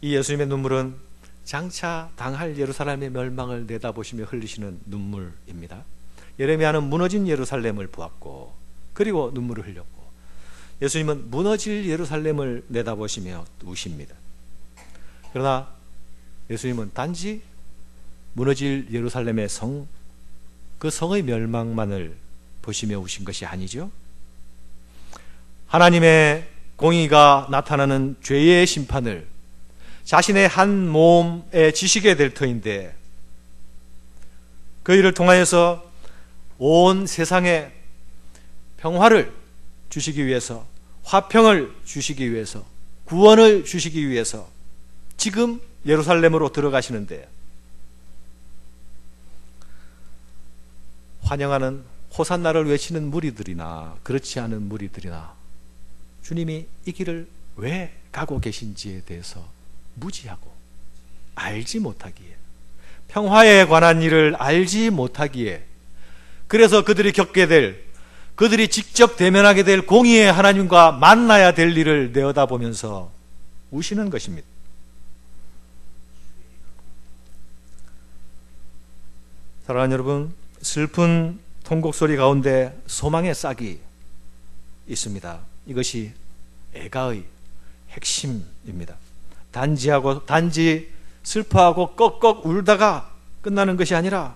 Speaker 1: 이 예수님의 눈물은 장차 당할 예루살렘의 멸망을 내다보시며 흘리시는 눈물입니다. 예레미야는 무너진 예루살렘을 보았고 그리고 눈물을 흘렸고 예수님은 무너질 예루살렘을 내다보시며 우십니다. 그러나 예수님은 단지 무너질 예루살렘의 성, 그 성의 멸망만을 보시며 우신 것이 아니죠. 하나님의 공의가 나타나는 죄의 심판을 자신의 한 몸에 지시게 될 터인데 그 일을 통하여서 온 세상에 평화를 주시기 위해서, 화평을 주시기 위해서, 구원을 주시기 위해서 지금 예루살렘으로 들어가시는데 환영하는 호산나를 외치는 무리들이나 그렇지 않은 무리들이나 주님이 이 길을 왜 가고 계신지에 대해서 무지하고 알지 못하기에, 평화에 관한 일을 알지 못하기에, 그래서 그들이 겪게 될, 그들이 직접 대면하게 될 공의의 하나님과 만나야 될 일을 내어다보면서 우시는 것입니다. 사랑하는 여러분, 슬픈 통곡소리 가운데 소망의 싹이 있습니다. 이것이 애가의 핵심입니다. 단지 슬퍼하고 꺽꺽 울다가 끝나는 것이 아니라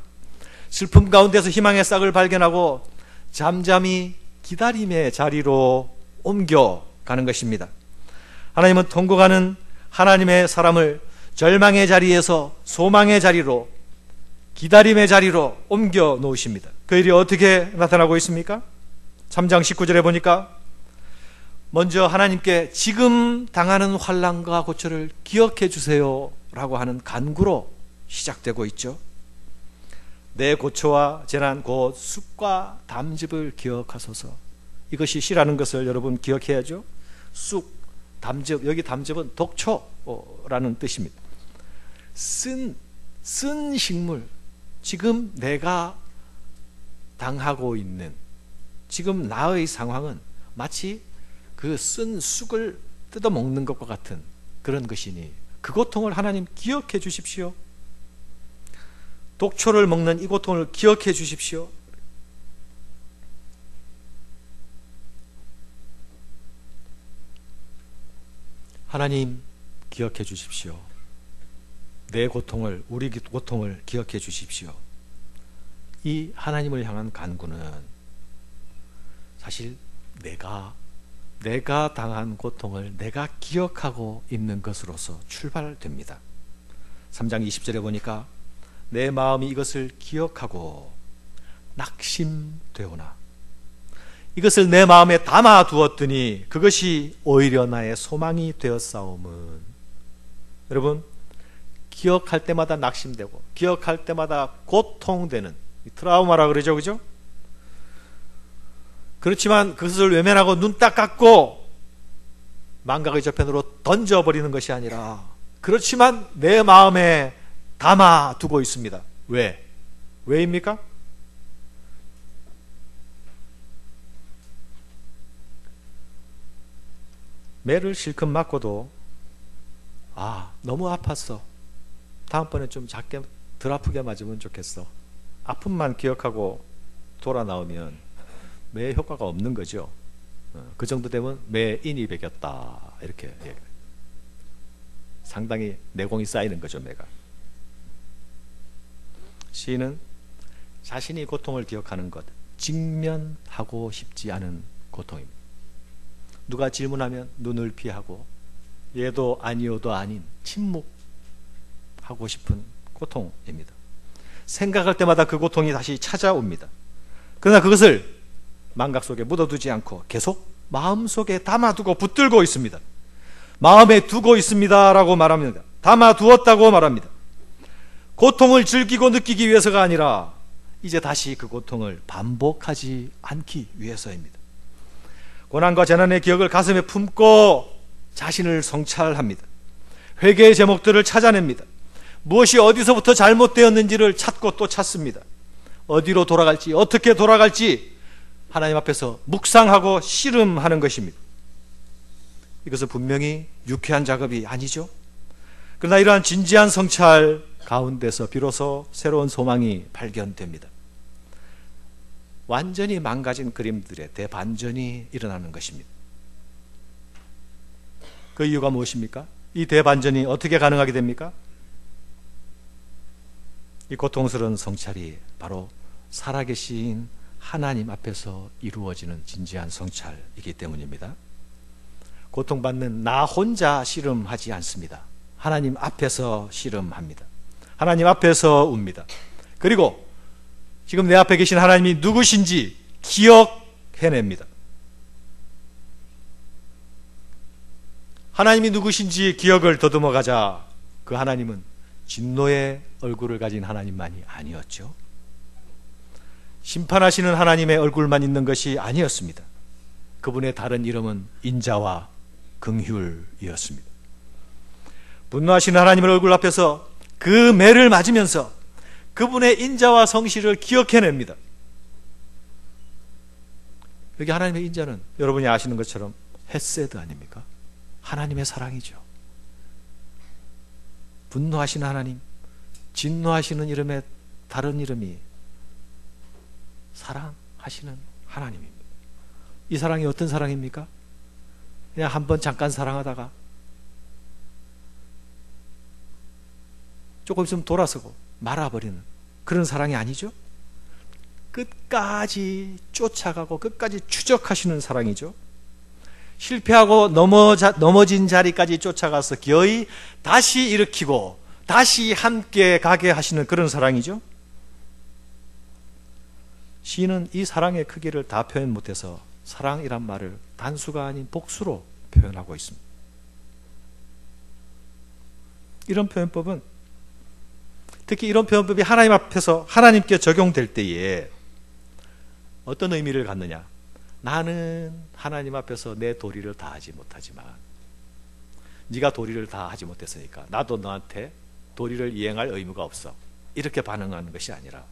Speaker 1: 슬픔 가운데서 희망의 싹을 발견하고 잠잠히 기다림의 자리로 옮겨가는 것입니다. 하나님은 통곡하는 하나님의 사람을 절망의 자리에서 소망의 자리로, 기다림의 자리로 옮겨 놓으십니다. 그 일이 어떻게 나타나고 있습니까? 3장 19절에 보니까 먼저 하나님께 지금 당하는 환난과 고초를 기억해 주세요 라고 하는 간구로 시작되고 있죠. 내 고초와 재난 곧 쑥과 담즙을 기억하소서. 이것이 시라는 것을 여러분 기억해야죠. 쑥, 담즙, 여기 담즙은 독초라는 뜻입니다. 쓴 식물, 지금 내가 당하고 있는 지금 나의 상황은 마치 그 쓴 쑥을 뜯어먹는 것과 같은 그런 것이니 그 고통을 하나님 기억해 주십시오. 독초를 먹는 이 고통을 기억해 주십시오. 하나님 기억해 주십시오. 내 고통을, 우리 고통을 기억해 주십시오. 이 하나님을 향한 간구는 사실 내가 내가 당한 고통을 내가 기억하고 있는 것으로서 출발됩니다. 3장 20절에 보니까 내 마음이 이것을 기억하고 낙심되오나 이것을 내 마음에 담아두었더니 그것이 오히려 나의 소망이 되었사옴은. 여러분, 기억할 때마다 낙심되고 기억할 때마다 고통되는 트라우마라 그러죠, 그죠? 그렇지만 그것을 외면하고 눈 딱 감고 망각의 저편으로 던져버리는 것이 아니라 그렇지만 내 마음에 담아두고 있습니다. 왜? 왜입니까? 매를 실컷 맞고도 너무 아팠어. 다음번에 좀 작게 덜 아프게 맞으면 좋겠어. 아픔만 기억하고 돌아 나오면 매의 효과가 없는 거죠. 그 정도 되면 매인이 배겼다 이렇게 얘기해요. 상당히 내공이 쌓이는 거죠, 매가. 시인은 자신이 고통을 기억하는 것, 직면하고 싶지 않은 고통입니다. 누가 질문하면 눈을 피하고 얘도 아니오도 아닌 침묵하고 싶은 고통입니다. 생각할 때마다 그 고통이 다시 찾아옵니다. 그러나 그것을 망각 속에 묻어두지 않고 계속 마음속에 담아두고 붙들고 있습니다. 마음에 두고 있습니다 라고 말합니다. 담아두었다고 말합니다. 고통을 즐기고 느끼기 위해서가 아니라 이제 다시 그 고통을 반복하지 않기 위해서입니다. 고난과 재난의 기억을 가슴에 품고 자신을 성찰합니다. 회개의 제목들을 찾아냅니다. 무엇이 어디서부터 잘못되었는지를 찾고 또 찾습니다. 어디로 돌아갈지, 어떻게 돌아갈지 하나님 앞에서 묵상하고 씨름하는 것입니다. 이것은 분명히 유쾌한 작업이 아니죠. 그러나 이러한 진지한 성찰 가운데서 비로소 새로운 소망이 발견됩니다. 완전히 망가진 그림들의 대반전이 일어나는 것입니다. 그 이유가 무엇입니까? 이 대반전이 어떻게 가능하게 됩니까? 이 고통스러운 성찰이 바로 살아계신 하나님 앞에서 이루어지는 진지한 성찰이기 때문입니다. 고통받는 나 혼자 씨름하지 않습니다. 하나님 앞에서 씨름합니다. 하나님 앞에서 웁니다. 그리고 지금 내 앞에 계신 하나님이 누구신지 기억해냅니다. 하나님이 누구신지 기억을 더듬어 가자 그 하나님은 진노의 얼굴을 가진 하나님만이 아니었죠. 심판하시는 하나님의 얼굴만 있는 것이 아니었습니다. 그분의 다른 이름은 인자와 긍휼이었습니다. 분노하시는 하나님의 얼굴 앞에서 그 매를 맞으면서 그분의 인자와 성실을 기억해냅니다. 여기 하나님의 인자는 여러분이 아시는 것처럼 헤세드 아닙니까? 하나님의 사랑이죠. 분노하시는 하나님, 진노하시는 이름의 다른 이름이 사랑하시는 하나님입니다. 이 사랑이 어떤 사랑입니까? 그냥 한번 잠깐 사랑하다가 조금 있으면 돌아서고 말아버리는 그런 사랑이 아니죠. 끝까지 쫓아가고 끝까지 추적하시는 사랑이죠. 실패하고 넘어진 자리까지 쫓아가서 기어이 다시 일으키고 다시 함께 가게 하시는 그런 사랑이죠. 시인은 이 사랑의 크기를 다 표현 못해서 사랑이란 말을 단수가 아닌 복수로 표현하고 있습니다. 이런 표현법은 특히 이런 표현법이 하나님 앞에서 하나님께 적용될 때에 어떤 의미를 갖느냐? 나는 하나님 앞에서 내 도리를 다 하지 못하지만 네가 도리를 다 하지 못했으니까 나도 너한테 도리를 이행할 의무가 없어. 이렇게 반응하는 것이 아니라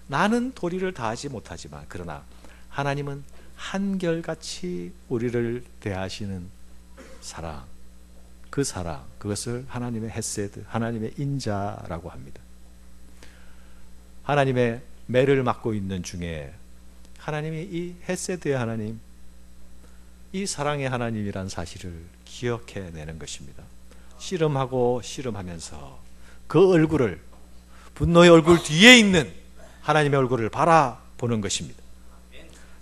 Speaker 1: 나는 도리를 다 하지 못하지만 그러나 하나님은 한결같이 우리를 대하시는 사랑, 그 사랑, 그것을 하나님의 헤세드, 하나님의 인자라고 합니다. 하나님의 매를 맡고 있는 중에 하나님이 이 헤세드의 하나님, 이 사랑의 하나님이란 사실을 기억해내는 것입니다. 씨름하고 씨름하면서 그 얼굴을, 분노의 얼굴 뒤에 있는 하나님의 얼굴을 바라보는 것입니다.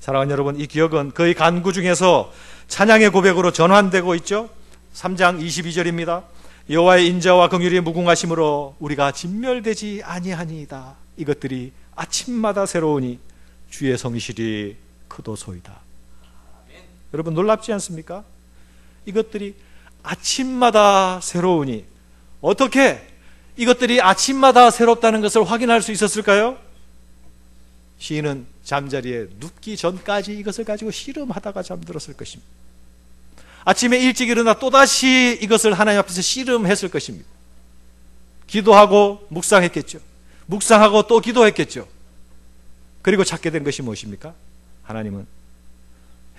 Speaker 1: 사랑하는 여러분, 이 기억은 그의 간구 중에서 찬양의 고백으로 전환되고 있죠. 3장 22절입니다. 여호와의 인자와 긍휼이 무궁하심으로 우리가 진멸되지 아니하니이다. 이것들이 아침마다 새로우니 주의 성실이 크도소이다. 여러분, 놀랍지 않습니까? 이것들이 아침마다 새로우니, 어떻게 이것들이 아침마다 새롭다는 것을 확인할 수 있었을까요? 시인은 잠자리에 눕기 전까지 이것을 가지고 씨름하다가 잠들었을 것입니다. 아침에 일찍 일어나 또다시 이것을 하나님 앞에서 씨름했을 것입니다. 기도하고 묵상했겠죠. 묵상하고 또 기도했겠죠. 그리고 찾게 된 것이 무엇입니까? 하나님은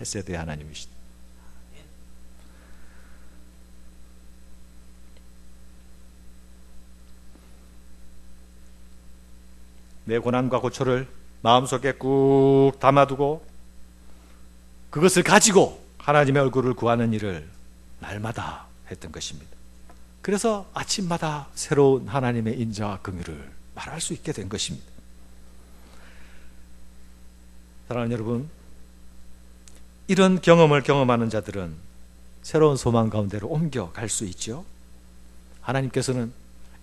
Speaker 1: 헤세드의 하나님이시다. 내 고난과 고초를 마음속에 꾹 담아두고 그것을 가지고 하나님의 얼굴을 구하는 일을 날마다 했던 것입니다. 그래서 아침마다 새로운 하나님의 인자와 긍휼을 말할 수 있게 된 것입니다. 사랑하는 여러분, 이런 경험을 경험하는 자들은 새로운 소망 가운데로 옮겨갈 수 있죠. 하나님께서는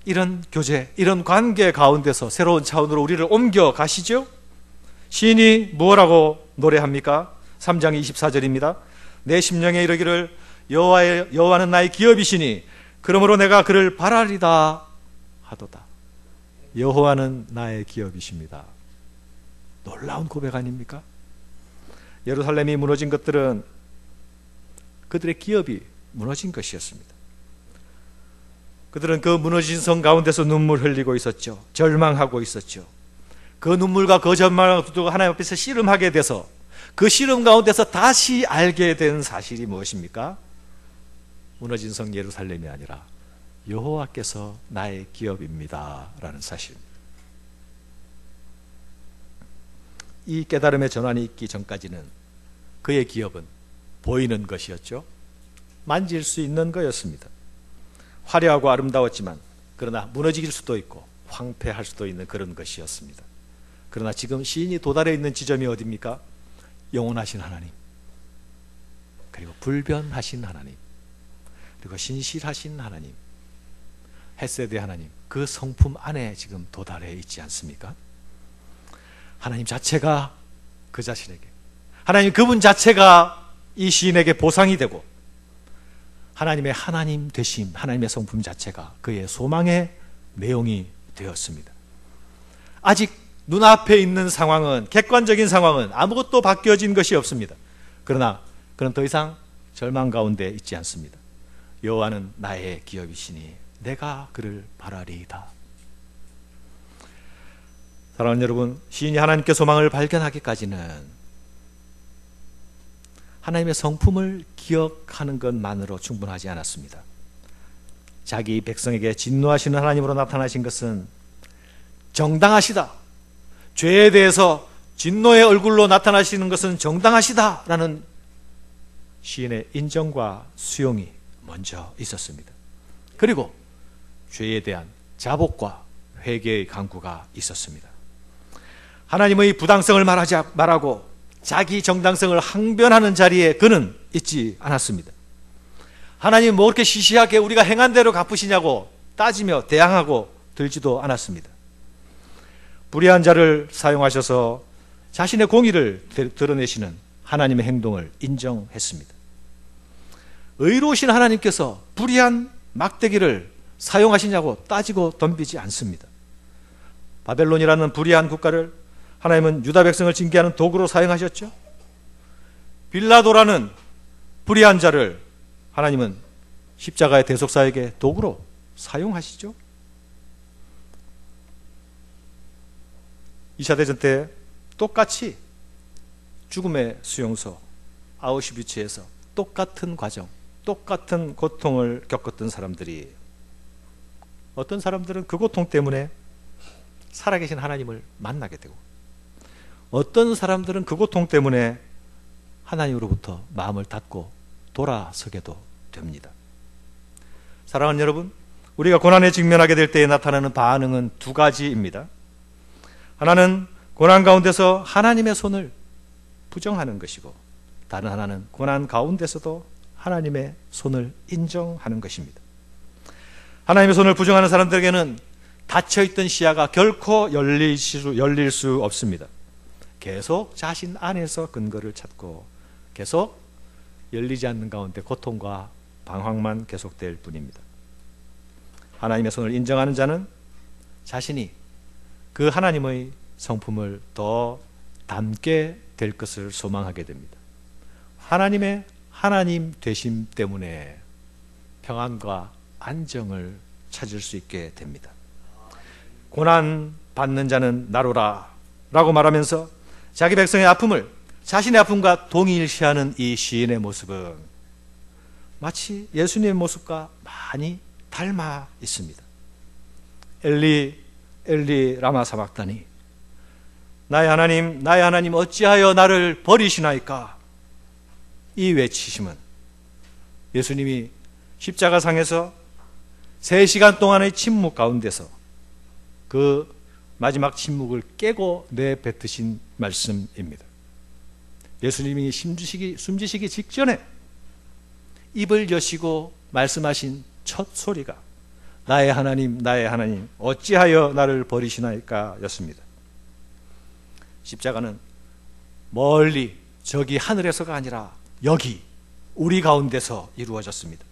Speaker 1: 이런 교제, 이런 관계 가운데서 새로운 차원으로 우리를 옮겨가시죠. 시인이 무엇라고 노래합니까? 3장 24절입니다. 내 심령에 이르기를 여호와는 나의 기업이시니 그러므로 내가 그를 바라리다 하도다. 여호와는 나의 기업이십니다. 놀라운 고백 아닙니까? 예루살렘이 무너진 것들은 그들의 기업이 무너진 것이었습니다. 그들은 그 무너진 성 가운데서 눈물 흘리고 있었죠. 절망하고 있었죠. 그 눈물과 그 절망을 두고 하나님 앞에서 씨름하게 돼서 그 씨름 가운데서 다시 알게 된 사실이 무엇입니까? 무너진 성 예루살렘이 아니라 여호와께서 나의 기업입니다 라는 사실입니다. 이 깨달음의 전환이 있기 전까지는 그의 기업은 보이는 것이었죠. 만질 수 있는 거였습니다. 화려하고 아름다웠지만 그러나 무너질 수도 있고 황폐할 수도 있는 그런 것이었습니다. 그러나 지금 시인이 도달해 있는 지점이 어디입니까? 영원하신 하나님, 그리고 불변하신 하나님, 그리고 신실하신 하나님, 헤세드의 하나님, 그 성품 안에 지금 도달해 있지 않습니까? 하나님 자체가 그 자신에게, 하나님 그분 자체가 이 시인에게 보상이 되고 하나님의 하나님 되심, 하나님의 성품 자체가 그의 소망의 내용이 되었습니다. 아직 눈앞에 있는 상황은, 객관적인 상황은 아무것도 바뀌어진 것이 없습니다. 그러나 그는 더 이상 절망 가운데 있지 않습니다. 여호와는 나의 기업이시니 내가 그를 바라리이다. 사랑하는 여러분, 시인이 하나님께 소망을 발견하기까지는 하나님의 성품을 기억하는 것만으로 충분하지 않았습니다. 자기 백성에게 진노하시는 하나님으로 나타나신 것은 정당하시다, 죄에 대해서 진노의 얼굴로 나타나시는 것은 정당하시다라는 시인의 인정과 수용이 먼저 있었습니다. 그리고 죄에 대한 자복과 회개의 간구가 있었습니다. 하나님의 부당성을 말하고 자기 정당성을 항변하는 자리에 그는 있지 않았습니다. 하나님 뭐 그렇게 시시하게 우리가 행한 대로 갚으시냐고 따지며 대항하고 들지도 않았습니다. 불의한 자를 사용하셔서 자신의 공의를 드러내시는 하나님의 행동을 인정했습니다. 의로우신 하나님께서 불의한 막대기를 사용하시냐고 따지고 덤비지 않습니다. 바벨론이라는 불의한 국가를 하나님은 유다 백성을 징계하는 도구로 사용하셨죠. 빌라도라는 불의한 자를 하나님은 십자가의 대속사에게 도구로 사용하시죠. 2차 대전 때 똑같이 죽음의 수용소 아우슈비츠에서 똑같은 과정, 똑같은 고통을 겪었던 사람들이, 어떤 사람들은 그 고통 때문에 살아계신 하나님을 만나게 되고, 어떤 사람들은 그 고통 때문에 하나님으로부터 마음을 닫고 돌아서게도 됩니다. 사랑하는 여러분, 우리가 고난에 직면하게 될 때에 나타나는 반응은 두 가지입니다. 하나는 고난 가운데서 하나님의 손을 부정하는 것이고, 다른 하나는 고난 가운데서도 하나님의 손을 인정하는 것입니다. 하나님의 손을 부정하는 사람들에게는 닫혀있던 시야가 결코 열릴 수 없습니다. 계속 자신 안에서 근거를 찾고 계속 열리지 않는 가운데 고통과 방황만 계속될 뿐입니다. 하나님의 손을 인정하는 자는 자신이 그 하나님의 성품을 더 닮게 될 것을 소망하게 됩니다. 하나님의 하나님 되심 때문에 평안과 안정을 찾을 수 있게 됩니다. 고난 받는 자는 나로라 라고 말하면서 자기 백성의 아픔을 자신의 아픔과 동일시하는 이 시인의 모습은 마치 예수님의 모습과 많이 닮아 있습니다. 엘리 엘리 라마 사박다니, 나의 하나님 어찌하여 나를 버리시나이까. 이 외치심은 예수님이 십자가상에서 3시간 동안의 침묵 가운데서 그 마지막 침묵을 깨고 내뱉으신 말씀입니다. 예수님이 숨지시기 직전에 입을 여시고 말씀하신 첫 소리가 나의 하나님 어찌하여 나를 버리시나이까 였습니다. 십자가는 멀리 저기 하늘에서가 아니라 여기 우리 가운데서 이루어졌습니다.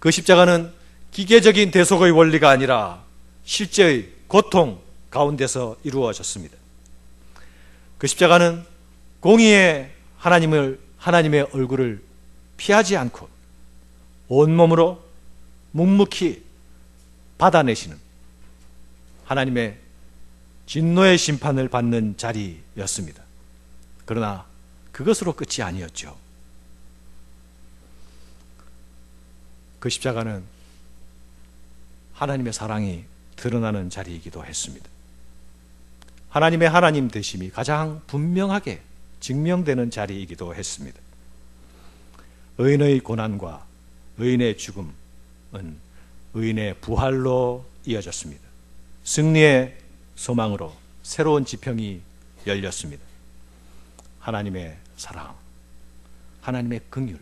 Speaker 1: 그 십자가는 기계적인 대속의 원리가 아니라 실제의 고통 가운데서 이루어졌습니다. 그 십자가는 공의의 하나님의 얼굴을 피하지 않고 온몸으로 묵묵히 받아내시는 하나님의 진노의 심판을 받는 자리였습니다. 그러나 그것으로 끝이 아니었죠. 그 십자가는 하나님의 사랑이 드러나는 자리이기도 했습니다. 하나님의 하나님 되심이 가장 분명하게 증명되는 자리이기도 했습니다. 의인의 고난과 의인의 죽음은 의인의 부활로 이어졌습니다. 승리의 소망으로 새로운 지평이 열렸습니다. 하나님의 사랑, 하나님의 긍휼,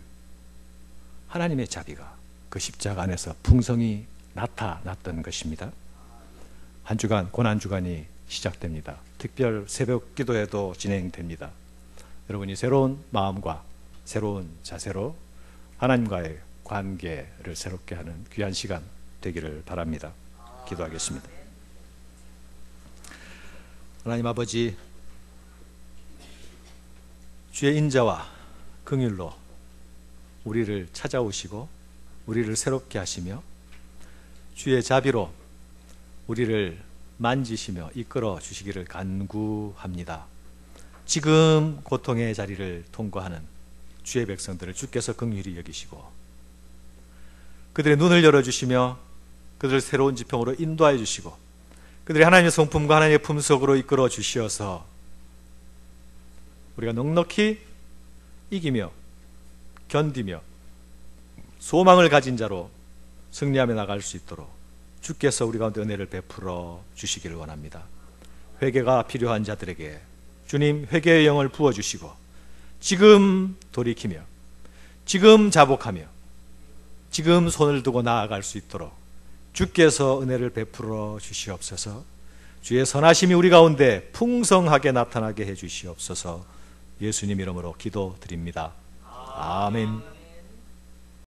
Speaker 1: 하나님의 자비가 그 십자가 안에서 풍성히 나타났던 것입니다. 한 주간 고난주간이 시작됩니다. 특별 새벽 기도회도 진행됩니다. 여러분이 새로운 마음과 새로운 자세로 하나님과의 관계를 새롭게 하는 귀한 시간 되기를 바랍니다. 기도하겠습니다. 하나님 아버지, 주의 인자와 긍휼로 우리를 찾아오시고 우리를 새롭게 하시며 주의 자비로 우리를 만지시며 이끌어 주시기를 간구합니다. 지금 고통의 자리를 통과하는 주의 백성들을 주께서 긍휼히 여기시고 그들의 눈을 열어주시며 그들을 새로운 지평으로 인도하여 주시고 그들이 하나님의 성품과 하나님의 품속으로 이끌어 주시어서 우리가 넉넉히 이기며 견디며 소망을 가진 자로 승리하며 나갈 수 있도록 주께서 우리 가운데 은혜를 베풀어 주시기를 원합니다. 회개가 필요한 자들에게 주님 회개의 영을 부어주시고 지금 돌이키며 지금 자복하며 지금 손을 두고 나아갈 수 있도록 주께서 은혜를 베풀어 주시옵소서. 주의 선하심이 우리 가운데 풍성하게 나타나게 해 주시옵소서. 예수님 이름으로 기도드립니다. 아멘.